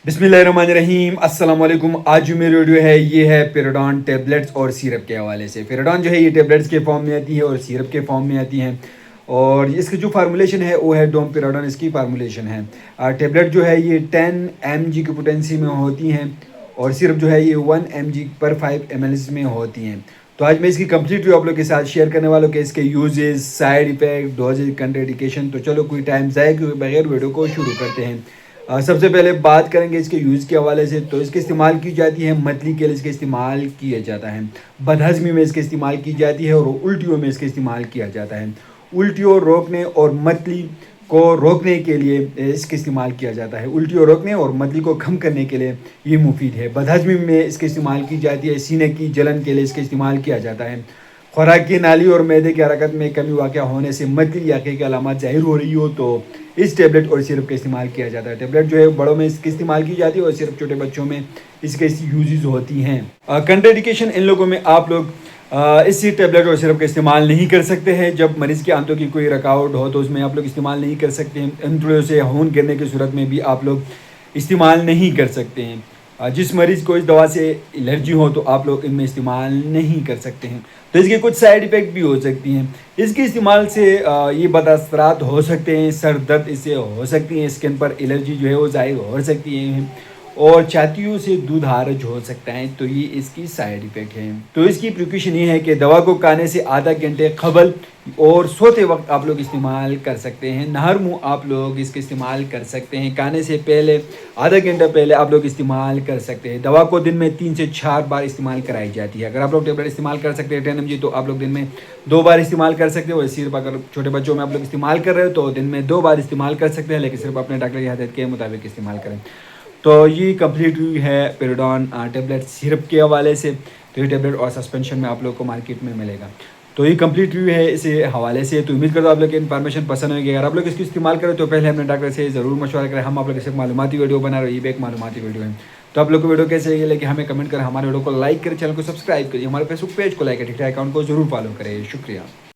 बिस्मिल्लाहिर्रहमानिर्रहीम अस्सलाम वालेकुम। आज जो मेरी वीडियो है ये है पेराडॉन टेबलेट्स और सिरप के हवाले से। पेराडॉन जो है ये टेबलेट्स के फॉर्म में आती है और सिरप के फॉर्म में आती हैं, और इसकी जो फार्मूलेशन है वो है डोमपेराडॉन, इसकी फार्मूलेशन है। टेबलेट जो है ये 10 mg की पोटेंसी में होती हैं और सिरप जो है ये 1 mg पर 5 ml में होती हैं। तो आज मैं इसकी कंप्लीट रिव्यू आप लोग के साथ शेयर करने वालों के इसके uses, side effect, doses, contraindication. तो चलो कोई टाइम ज़ाया किए बगैर वीडियो को शुरू करते हैं। सबसे पहले बात करेंगे इसके यूज़ के हवाले से। तो इसके इस्तेमाल की जाती है मतली के लिए, इसके इस्तेमाल किया जाता है बदहज़मी में, इसके इस्तेमाल की जाती है और उल्टियों में इसके इस्तेमाल किया जाता है। उल्टियों रोकने और मतली को रोकने के लिए इसके इस्तेमाल किया जाता है। उल्टियों रोकने और मतली को कम करने के लिए ये मुफीद है। बदहज़मी में इसके इस्तेमाल की जाती है। सीने की जलन के लिए इसके इस्तेमाल किया जाता है। खुराक की नाली और मैदे की हरकत में कमी वाक़या होने से मतली या की अलामत ज़ाहिर हो रही हो तो इस टेबलेट और सिरप का इस्तेमाल किया जाता है। टेबलेट जो है बड़ों में इसकी इस्तेमाल की जाती है और सिरप छोटे बच्चों में इसके यूजेस होती हैं। कंट्राइंडिकेशन, इन लोगों में आप लोग इसी टेबलेट और सिरप का इस्तेमाल नहीं कर सकते हैं। जब मरीज़ के आंतों की कोई रुकावट हो तो उसमें आप लोग इस्तेमाल नहीं कर सकते हैं। आंतों से खून गिरने की सूरत में भी आप लोग इस्तेमाल नहीं कर सकते हैं। जिस मरीज़ को इस दवा से एलर्जी हो तो आप लोग इनमें इस्तेमाल नहीं कर सकते हैं। तो इसके कुछ साइड इफ़ेक्ट भी हो सकती हैं। इसके इस्तेमाल से ये बदअसरात हो सकते हैं, सर दर्द इससे हो सकती हैं, स्किन पर एलर्जी जो है वो ज़ाहिर हो सकती है और छातियों से दूध हारज हो सकता है। तो ये इसकी साइड इफ़ेक्ट है। तो इसकी प्रिकॉशन ये है कि दवा को खाने से आधा घंटे कबल और सोते वक्त आप लोग इस्तेमाल कर सकते हैं। नहर मुँह आप लोग इसका इस्तेमाल कर सकते हैं। खाने से पहले आधा घंटा पहले आप लोग इस्तेमाल कर सकते हैं। दवा को दिन में 3 से 4 बार इस्तेमाल कराई जाती है। अगर आप लोग टेबलेट इस्तेमाल कर सकते हैं 10 mg तो आप लोग दिन में 2 बार इस्तेमाल कर सकते हो। सिर्फ अगर छोटे बच्चों में आप लोग इस्तेमाल कर रहे हो तो दिन में 2 बार इस्तेमाल कर सकते हैं, लेकिन सिर्फ अपने डॉक्टर की हदायत के मुताबिक इस्तेमाल करें। तो ये कंप्लीट रिव्यू है पेराडॉन टेबलेट सिरप के हवाले से। तो ये टेबलेट और सस्पेंशन में आप लोग को मार्केट में मिलेगा। तो ये कंप्लीट रिव्यू है इसे हवाले से। तो उम्मीद करता हूँ आप लोग की इन्फॉर्मेशन पसंद होगी। अगर आप लोग इसकी इस्तेमाल करें तो पहले अपने डॉक्टर से ज़रूर मशवरा करें। हम आप लोग सिर्फ मालूमाती वीडियो बना रहे हैं, ये भी एक मालूमाती वीडियो है। तो आप लोग को वीडियो कैसे लगी लेकिन हमें कमेंट करें, हमारे वीडियो को लाइक करें, चैनल को सब्सक्राइब करिए, हमारे फेसबुक पेज को लाइक करें, ट्विटर अकाउंट को जरूर फॉलो करें। शुक्रिया।